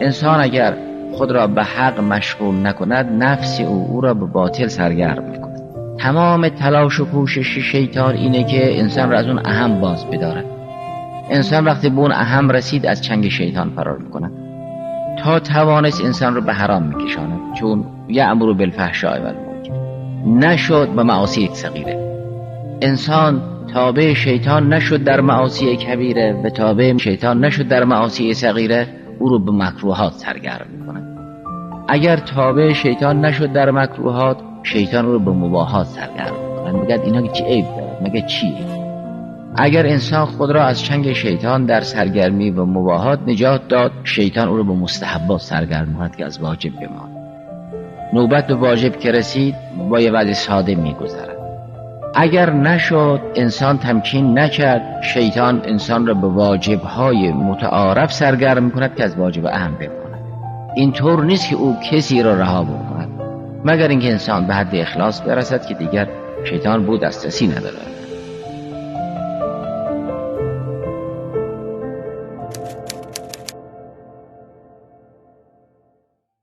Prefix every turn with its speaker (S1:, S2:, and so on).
S1: انسان اگر خود را به حق مشغول نکند، نفس او را به باطل سرگرم میکند. تمام تلاش و کوشش شیطان اینه که انسان را از اون اهم باز بدارد. انسان وقتی به اون اهم رسید از چنگ شیطان فرار میکند تا توانست انسان رو به حرام میکشاند، چون یأمر بالفحشاء و المنکر. نشد به معاصی صغیره. انسان تابع شیطان نشد در معاصی کبیره و تابع شیطان نشد در معاصی صغیره، او رو به مکروهات سرگرم میکند. اگر تابع شیطان نشد در مکروهات، شیطان رو به مباحات سرگرم میکند. میگه اینا چی عیب دارد؟ مگه چیه؟ اگر انسان خود را از چنگ شیطان در سرگرمی و مباحات نجات داد، شیطان او رو به مستحبات سرگرم میکند که از واجب بمان. نوبت به واجب که رسید با یه وضع ساده میگذرد. اگر نشد، انسان تمکین نکرد، شیطان انسان را به واجبهای متعارف سرگرم میکند که از واجب اهم بماند. این طور نیست که او کسی را رها بکند، مگر اینکه انسان به حد اخلاص برسد که دیگر شیطان بود دسترسی ندارد.